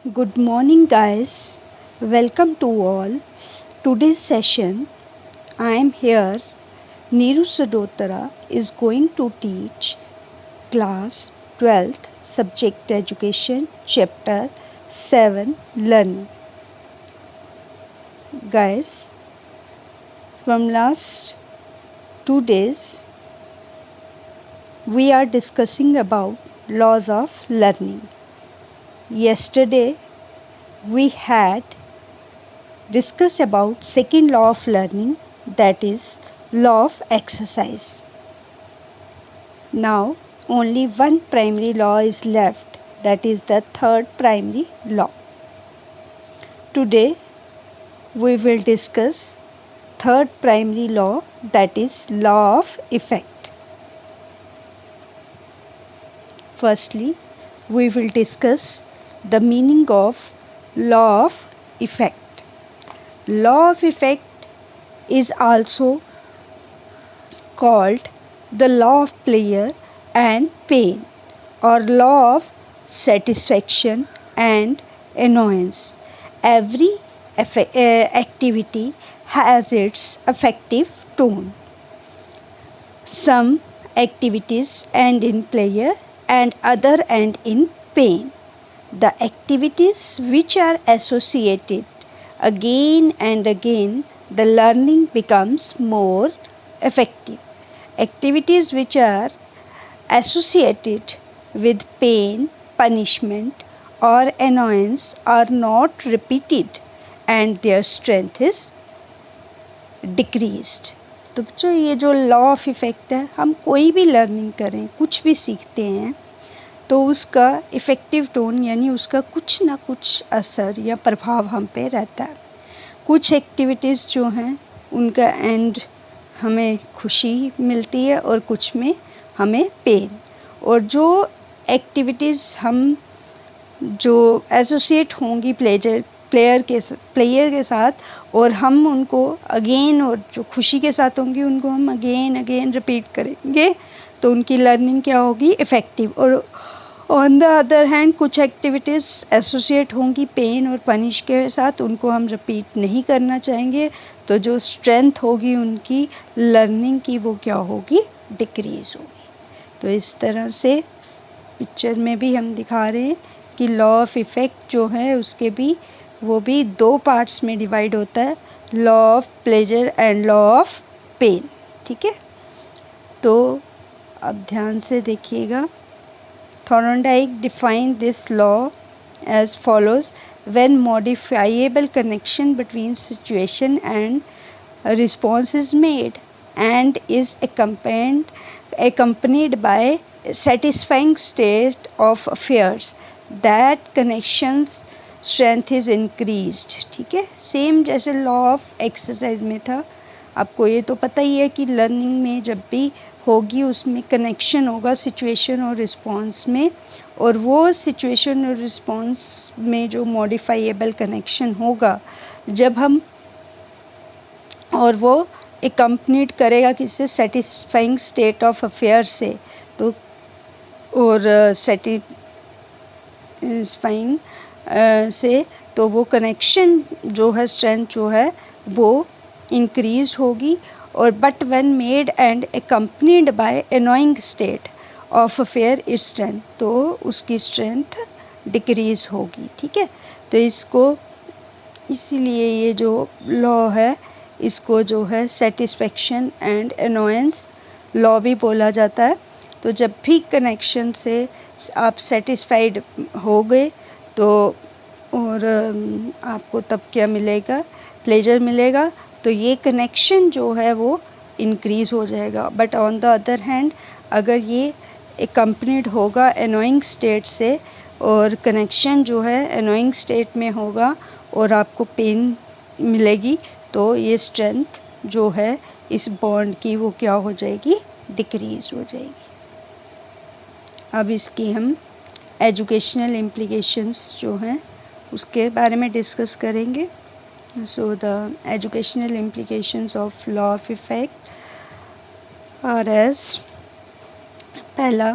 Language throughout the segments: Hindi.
Good morning, guys. Welcome to all. Today's session, I am here. Neeru Sadotara is going to teach class 12th subject education chapter 7 learning. Guys, from last 2 days we are discussing about laws of learning. Yesterday we had discussed about second law of learning, that is law of exercise. Now only one primary law is left, that is the third primary law. Today we will discuss third primary law, that is law of effect. Firstly, we will discuss the meaning of law of effect. Law of effect is also called the law of pleasure and pain, or law of satisfaction and annoyance. Every activity has its affective tone. Some activities end in pleasure and other end in pain. The activities which are associated again and again, the learning becomes more effective. Activities which are associated with pain, punishment, or annoyance are not repeated and their strength is decreased. तो बच्चों, ये जो लॉ ऑफ इफ़ेक्ट है, हम कोई भी लर्निंग करें, कुछ भी सीखते हैं, तो उसका इफ़ेक्टिव टोन यानी उसका कुछ ना कुछ असर या प्रभाव हम पे रहता है. कुछ एक्टिविटीज़ जो हैं उनका एंड हमें खुशी मिलती है और कुछ में हमें पेन. और जो एक्टिविटीज़ हम जो एसोसिएट होंगी प्लेयर के साथ और हम उनको अगेन, और जो खुशी के साथ होंगी उनको हम अगेन रिपीट करेंगे, तो उनकी लर्निंग क्या होगी, इफ़ेक्टिव. और ऑन द अदर हैंड कुछ एक्टिविटीज़ एसोसिएट होंगी पेन और पनिश के साथ, उनको हम रिपीट नहीं करना चाहेंगे, तो जो स्ट्रेंथ होगी उनकी लर्निंग की वो क्या होगी, डिक्रीज़ होगी. तो इस तरह से पिक्चर में भी हम दिखा रहे हैं कि लॉ ऑफ इफ़ेक्ट जो है उसके भी वो भी दो पार्ट्स में डिवाइड होता है, law of pleasure and law of pain. ठीक है, तो अब ध्यान से देखिएगा. Thorndike defined this law as follows: when modifiable connection between situation and response is made and is accompanied by satisfying state of affairs, that connection's strength is increased. ठीक है, सेम जैसे लॉ ऑफ एक्सरसाइज में था. आपको ये तो पता ही है कि लर्निंग में जब भी होगी उसमें कनेक्शन होगा सिचुएशन और रिस्पॉन्स में, और वो सिचुएशन और रिस्पॉन्स में जो मॉडिफाइएबल कनेक्शन होगा जब हम, और वो एकम्पनीड करेगा किससे, सेटिस्फाइंग स्टेट ऑफ अफेयर से. तो और सेटिस्फाइंग से तो वो कनेक्शन जो है, स्ट्रेंथ जो है वो इंक्रीज होगी. और but when made and accompanied by annoying state of affair is strength, तो उसकी स्ट्रेंथ डिक्रीज होगी. ठीक है, तो इसको इसीलिए ये जो लॉ है इसको जो है सेटिस्फेक्शन एंड एनोयंस लॉ भी बोला जाता है. तो जब भी कनेक्शन से आप सेटिस्फाइड हो गए तो और आपको तब क्या मिलेगा, प्लेजर मिलेगा, तो ये कनेक्शन जो है वो इंक्रीज़ हो जाएगा. But on the other hand अगर ये एकम्पनीड होगा एनोइंग स्टेट से और कनेक्शन जो है एनोइंग स्टेट में होगा और आपको पेन मिलेगी, तो ये स्ट्रेंथ जो है इस बॉन्ड की वो क्या हो जाएगी, डिक्रीज़ हो जाएगी. अब इसकी हम एजुकेशनल इम्प्लीकेशंस जो हैं उसके बारे में डिस्कस करेंगे. So the educational implications of law of effect are as पहला,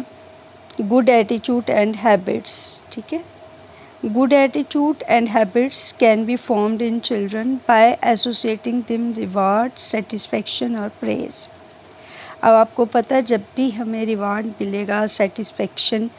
गुड एटीट्यूड एंड हैबिट्स. ठीक है, Good attitude and habits can be formed in children by associating them reward, satisfaction और praise. अब आपको पता है जब भी हमें रिवार्ड मिलेगा, सेटिस्फेक्शन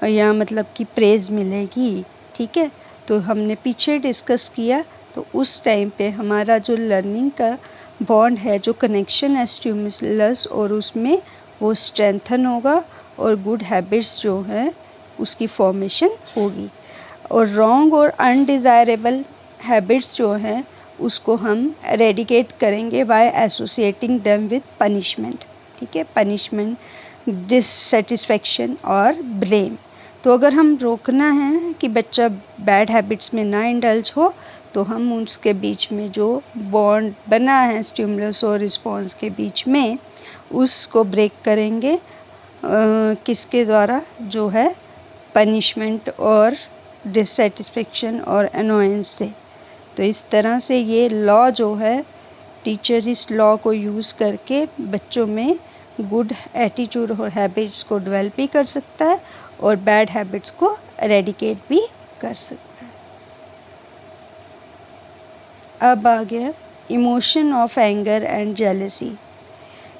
या मतलब कि प्रेज़ मिलेगी, ठीक है, तो हमने पीछे डिस्कस किया, तो उस टाइम पे हमारा जो लर्निंग का बॉन्ड है, जो कनेक्शन है स्टिमुलस और उसमें वो स्ट्रेंथन होगा और गुड हैबिट्स जो है उसकी फॉर्मेशन होगी। और रॉन्ग और अनडिज़ायरेबल हैबिट्स जो हैं उसको हम एरेडिकेट करेंगे by associating them with punishment, ठीक है, पनिशमेंट, डिससेटिस्फेक्शन और ब्लेम। तो अगर हम रोकना है कि बच्चा बैड हैबिट्स में ना इंडल्ज हो, तो हम उसके बीच में जो बॉन्ड बना है स्टिमुलस और रिस्पॉन्स के बीच में, उसको ब्रेक करेंगे किसके द्वारा, जो है पनिशमेंट और डिससेटिस्फेक्शन और अनोयंस से। तो इस तरह से ये लॉ जो है, टीचर इस लॉ को यूज़ करके बच्चों में गुड एटीट्यूड और हैबिट्स को डेवलप भी कर सकता है और बैड हैबिट्स को एरेडिकेट भी कर सकता है। अब आ गया emotion of anger and jealousy.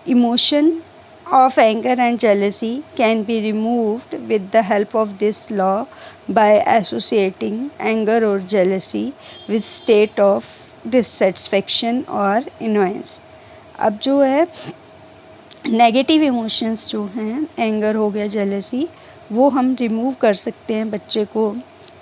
Emotion of anger and jealousy can be removed with the help of this law by associating anger or jealousy with state of dissatisfaction और annoyance. अब जो है नेगेटिव इमोशंस जो हैं, एंगर हो गया, जेलसी, वो हम रिमूव कर सकते हैं बच्चे को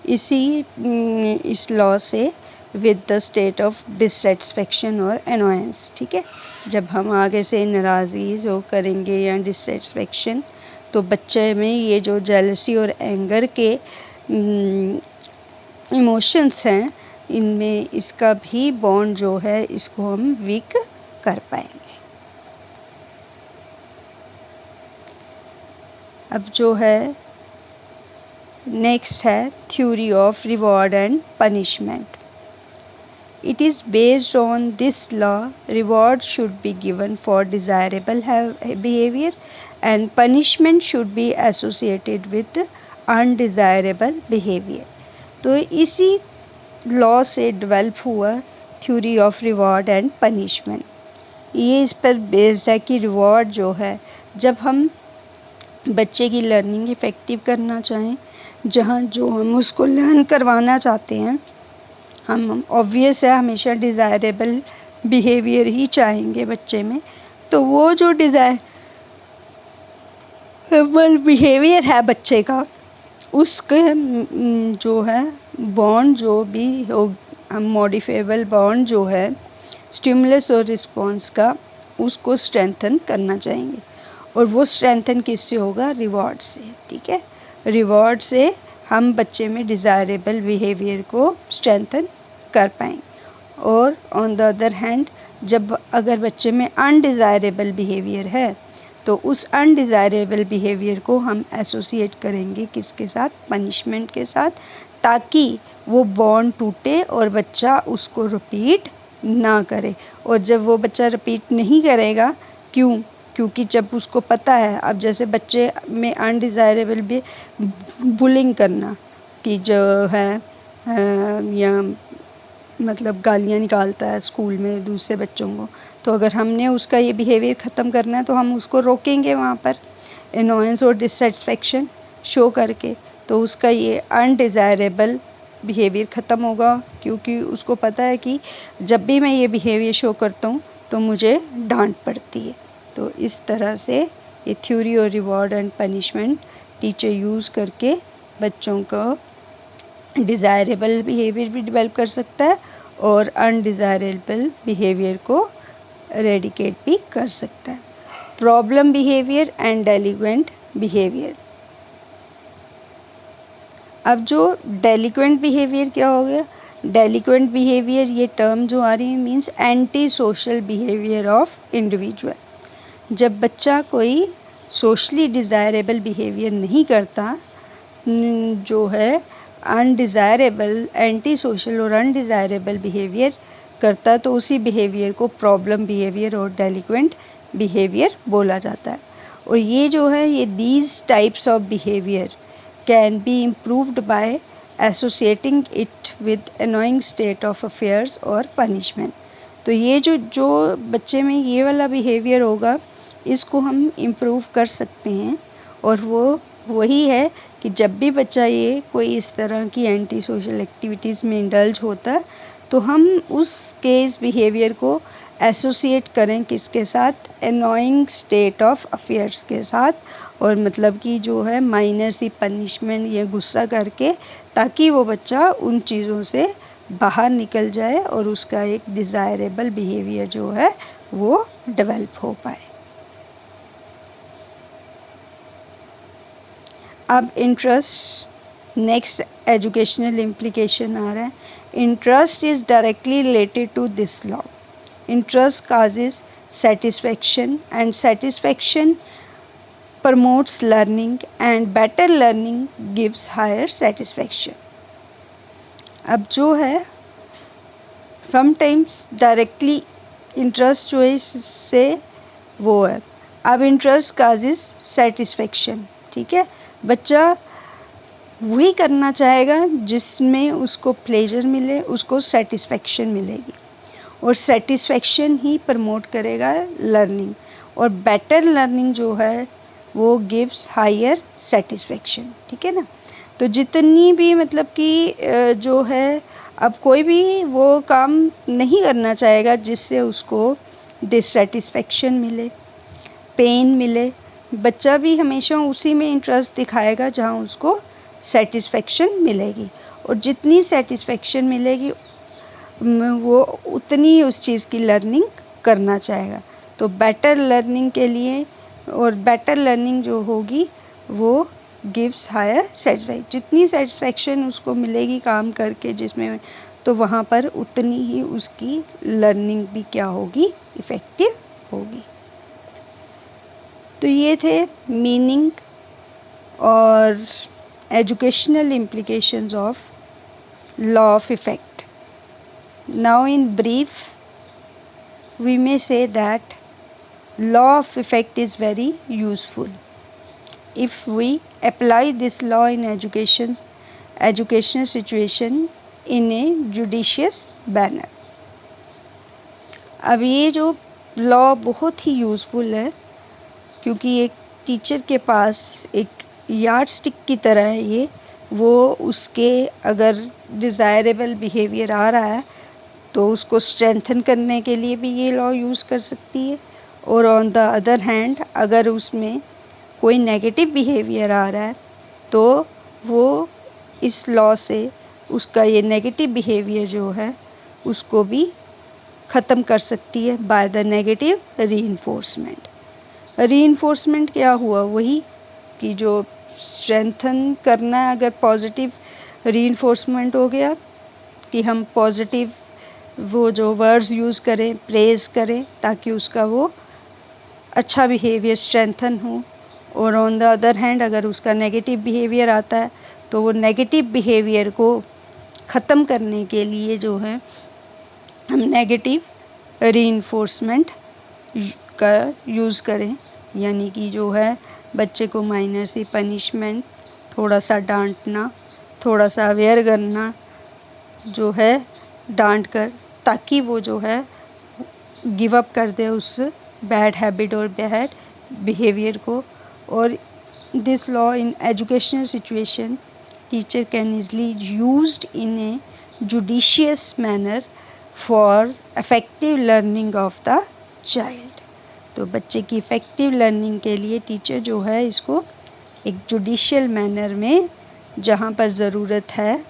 इस लॉ से with the state of dissatisfaction और अनोयंस, ठीक है। जब हम आगे से नाराज़गी जो करेंगे या डिससेटिस्फेक्शन, तो बच्चे में ये जो जेलसी और एंगर के इमोशंस हैं, इनमें इसका भी बॉन्ड जो है इसको हम वीक कर पाएंगे। अब जो है नेक्स्ट है theory of reward and punishment. It is based on this law, reward should be given for desirable behavior and punishment should be associated with undesirable behavior. तो इसी लॉ से डेवलप हुआ theory of reward and punishment. ये इस पर बेस्ड है कि रिवॉर्ड जो है, जब हम बच्चे की लर्निंग इफ़ेक्टिव करना चाहें, जहाँ जो हम उसको लर्न करवाना चाहते हैं, हम ऑब्वियस है हमेशा डिज़ायरेबल बिहेवियर ही चाहेंगे बच्चे में, तो वो जो डिज़ायरेबल बिहेवियर है बच्चे का, उसके जो है बॉन्ड जो भी हो, हम मॉडिफाइबल बॉन्ड जो है स्टिमुलस और रिस्पॉन्स का, उसको स्ट्रेंथन करना चाहेंगे। और वो स्ट्रेंथन किससे होगा, रिवॉर्ड से, ठीक है। रिवॉर्ड से हम बच्चे में डिज़ायरेबल बिहेवियर को स्ट्रेंथन कर पाएंगे। और ऑन द अदर हैंड, जब अगर बच्चे में अनडिज़ायरेबल बिहेवियर है, तो उस अनडिज़ायरेबल बिहेवियर को हम एसोसिएट करेंगे किसके साथ, पनिशमेंट के साथ, ताकि वो बॉन्ड टूटे और बच्चा उसको रिपीट ना करे। और जब वो बच्चा रिपीट नहीं करेगा, क्योंकि जब उसको पता है, अब जैसे बच्चे में अनडिज़ायरेबल भी बुलिंग करना, कि जो है या मतलब गालियाँ निकालता है स्कूल में दूसरे बच्चों को, तो अगर हमने उसका ये बिहेवियर ख़त्म करना है, तो हम उसको रोकेंगे वहाँ पर एनोयंस और डिससेटिस्फेक्शन शो करके, तो उसका ये अनडिज़ायरेबल बिहेवियर ख़त्म होगा, क्योंकि उसको पता है कि जब भी मैं ये बिहेवियर शो करता हूँ तो मुझे डांट पड़ती है। तो इस तरह से ये थ्योरी और reward and punishment teacher use करके बच्चों को डिज़ायरेबल बिहेवियर भी डेवलप कर सकता है और अनडिज़ायरेबल बिहेवियर को एरेडिकेट भी कर सकता है। Problem behaviour and delinquent behaviour. अब जो डेलिक्वेंट बिहेवियर क्या हो गया, डेलिक्वेंट बिहेवियर ये टर्म जो आ रही है means anti social behaviour of individual. जब बच्चा कोई सोशली डिज़ायरेबल बिहेवियर नहीं करता, जो है अनडिज़ायरेबल, एंटी सोशल और अनडिज़ायरेबल बिहेवियर करता, तो उसी बिहेवियर को प्रॉब्लम बिहेवियर और डेलिक्वेंट बिहेवियर बोला जाता है। और ये जो है ये these types of behaviour can be improved by associating it with annoying state of affairs और पनिशमेंट। तो ये जो बच्चे में ये वाला बिहेवियर होगा, इसको हम इम्प्रूव कर सकते हैं। और वो वही है कि जब भी बच्चा ये कोई इस तरह की एंटी सोशल एक्टिविटीज़ में इंडल्ज होता है, तो हम उसके इस बिहेवियर को एसोसिएट करें किसके साथ, एनोइंग स्टेट ऑफ अफेयर्स के साथ, और मतलब कि जो है माइनर सी पनिशमेंट या गुस्सा करके, ताकि वो बच्चा उन चीज़ों से बाहर निकल जाए और उसका एक डिज़ायरेबल बिहेवियर जो है वो डेवलप हो पाए। अब इंटरेस्ट, नेक्स्ट एजुकेशनल इम्प्लीकेशन आ रहा है। Interest is directly related to this law. Interest causes satisfaction and satisfaction promotes learning and better learning gives higher satisfaction। अब जो है sometimes directly interest जो है इससे वो है। अब interest causes satisfaction, ठीक है। बच्चा वही करना चाहेगा जिसमें उसको प्लेजर मिले, उसको सेटिस्फैक्शन मिलेगी, और सेटिस्फैक्शन ही प्रमोट करेगा लर्निंग, और बेटर लर्निंग जो है वो गिव्स हायर सेटिस्फैक्शन, ठीक है ना। तो जितनी भी मतलब कि जो है, अब कोई भी वो काम नहीं करना चाहेगा जिससे उसको डिससेटिस्फैक्शन मिले, पेन मिले। बच्चा भी हमेशा उसी में इंटरेस्ट दिखाएगा जहाँ उसको सेटिस्फैक्शन मिलेगी, और जितनी सेटिस्फैक्शन मिलेगी वो उतनी उस चीज़ की लर्निंग करना चाहेगा। तो बेटर लर्निंग के लिए, और बेटर लर्निंग जो होगी वो गिव्स हायर सेटिस्फैक्शन, जितनी सेटिस्फैक्शन उसको मिलेगी काम करके जिसमें, तो वहाँ पर उतनी ही उसकी लर्निंग भी क्या होगी, इफ़ेक्टिव होगी। तो ये थे मीनिंग और educational implications of law of effect. Now in brief we may say that law of effect is very useful if we apply this law in educational situation in a judicious manner। अब ये जो लॉ बहुत ही यूज़फुल है, क्योंकि एक टीचर के पास एक यार्ड स्टिक की तरह है ये, वो उसके अगर डिज़ायरेबल बिहेवियर आ रहा है तो उसको स्ट्रेंथन करने के लिए भी ये लॉ यूज़ कर सकती है, और ऑन द अदर हैंड अगर उसमें कोई नेगेटिव बिहेवियर आ रहा है तो वो इस लॉ से उसका ये नेगेटिव बिहेवियर जो है उसको भी ख़त्म कर सकती है by the negative reinforcement. Reinforcement क्या हुआ, वही कि जो स्ट्रेंथन करना है, अगर पॉजिटिव रीइंफोर्समेंट हो गया कि हम पॉजिटिव वो जो वर्ड्स यूज़ करें, प्रेज़ करें, ताकि उसका वो अच्छा बिहेवियर स्ट्रेंथन हो, और ऑन द अदर हैंड अगर उसका नेगेटिव बिहेवियर आता है तो वो नेगेटिव बिहेवियर को ख़त्म करने के लिए जो है हम नेगेटिव रीइंफोर्समेंट का यूज़ करें। यानी कि जो है बच्चे को माइनर सी पनिशमेंट, थोड़ा सा डांटना, थोड़ा सा अवेयर करना जो है डांट कर, ताकि वो जो है गिव अप कर दे उस बैड हैबिट और बैड बिहेवियर को। और this law in educational situation teacher can easily used in A judicious manner for effective learning of the child. तो बच्चे की इफ़ेक्टिव लर्निंग के लिए टीचर जो है इसको एक जुडिशियल मैनर में, जहाँ पर ज़रूरत है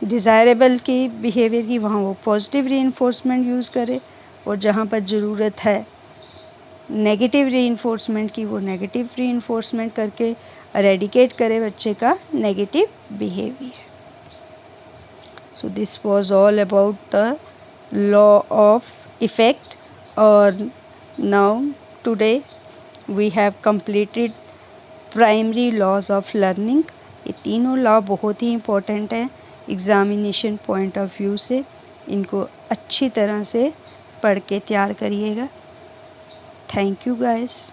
डिज़ायरेबल की बिहेवियर की, वहाँ वो पॉजिटिव रीइंफोर्समेंट यूज़ करे, और जहाँ पर ज़रूरत है नेगेटिव रीइंफोर्समेंट की, वो नेगेटिव रीइंफोर्समेंट करके एरेडिकेट करे बच्चे का negative behaviour. So this was all about the law of effect. और now today we have completed primary laws of learning. ये तीनों लॉ बहुत ही इम्पोर्टेंट हैं एग्ज़ामिनेशन पॉइंट ऑफ व्यू से। इनको अच्छी तरह से पढ़ के तैयार करिएगा। थैंक यू गाइस।